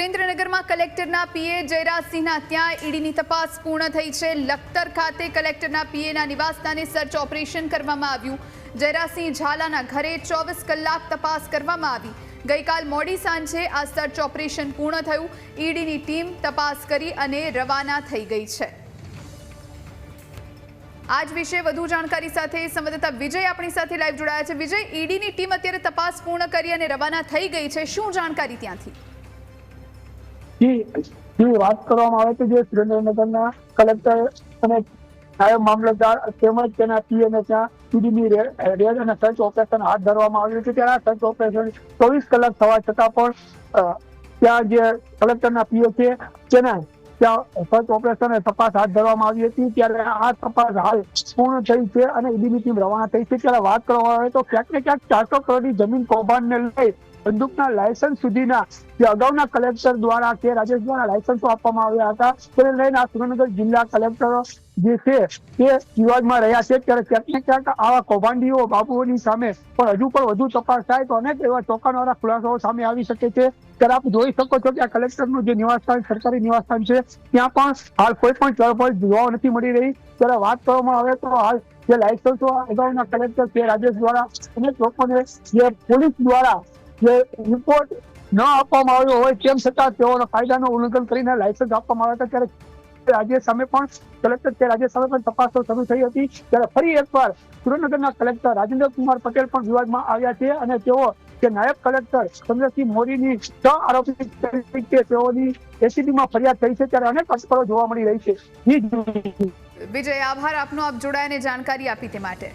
સુરેન્દ્રનગરમાં કલેક્ટરના પીએ જયરાજસિંહના ત્યાં ઈડીની તપાસ પૂર્ણ થઈ છે। લખતર ખાતે કલેક્ટરના પીએના નિવાસસ્થાને સર્ચ ઓપરેશન કરવામાં આવ્યું। જયરાજસિંહ ઝાલાના ઘરે 24 કલાક તપાસ કરવામાં આવી। ગઈકાલ મોડી સાંજે આ સર્ચ ઓપરેશન પૂર્ણ થયું। ઈડીની ટીમ તપાસ કરી અને રવાના થઈ ગઈ છે। आज विषय વધુ જાણકારી સાથે સંવાદદાતા વિજય આપણી સાથે લાઈવ જોડાયા છે। વિજય, ઈડીની ટીમ અત્યારે તપાસ પૂર્ણ કરી અને રવાના થઈ ગઈ છે, શું જાણકારી ત્યાંથી? જી વાત કરવામાં આવે તો જે સુરેન્દ્રનગરના કલેક્ટર અને નાયબ મામલતદાર તેમજ તેના પીએને ત્યાં ઈડીની રેડ અને સર્ચ ઓપરેશન હાથ ધરવામાં આવ્યું છે। ત્યારે સર્ચ ઓપરેશન 24 કલાક થવા છતાં પણ ત્યાં જે કલેક્ટરના પીએ છે તેના ત્યાં સર્ચ ઓપરેશન તપાસ હાથ ધરવામાં આવી હતી। ત્યારે આ તપાસ હાલ પૂર્ણ થઈ છે અને ઈડીની ટીમ રવાના થઈ છે। ત્યારે વાત કરવામાં આવે તો ક્યાંક ને ક્યાંક 400 કરોડની જમીન કૌભાંડને લઈ બંદૂકના લાયસન્સ સુધીના જે અગાઉના કલેક્ટર દ્વારા કે રાજેશ દ્વારા લાયસન્સો આપવામાં આવ્યા હતા તેને લઈને આ સુરેન્દ્રનગર જિલ્લા કલેક્ટરો જે છે તે વિવાદમાં રહ્યા છે। ત્યારે ક્યાંક ને ક્યાંક આવા કૌભાંડીઓ બાબુઓની સામે પણ હજુ પણ વધુ તપાસ થાય તો અનેક એવા ચોંકાવનારા ખુલાસાઓ સામે આવી શકે છે। ત્યારે આપ જોઈ શકો છો કે આ કલેક્ટરનું જે નિવાસસ્થાન સરકારી નિવાસસ્થાન છે ત્યાં પણ હાલ કોઈ પણ ચળવળ જોવા નથી મળી રહી। ત્યારે વાત કરવામાં આવે તો હાલ જે લાયસન્સો અગાઉના કલેક્ટર છે રાજેશ દ્વારા અનેક લોકોને જે પોલીસ દ્વારા જે રિપોર્ટ ન આપવામાં આવ્યો હોય તેમ છતાં તેઓના કાયદાનું ઉલ્લંઘન કરીને લાયસન્સ આપવામાં આવ્યા હતા। ત્યારે રાજ્ય સામે પણ કલેક્ટર છે રાજ્ય સામે પણ તપાસો શરૂ થઈ હતી। ત્યારે ફરી એકવાર સુરેન્દ્રનગરના કલેક્ટર રાજેન્દ્ર કુમાર પટેલ પણ વિવાદમાં આવ્યા છે અને તેઓ કે નાયબ કલેક્ટર ચંદ્રસિંહ મોરીની 6 આરોપી તરીકે તેઓની એસીબીમાં ફરિયાદ થઈ છે। ત્યારે અનેક અટકળો જોવા મળી રહી છે। વિજય, આભાર આપનો, આપ જોડાઈને જાણકારી આપી તે માટે।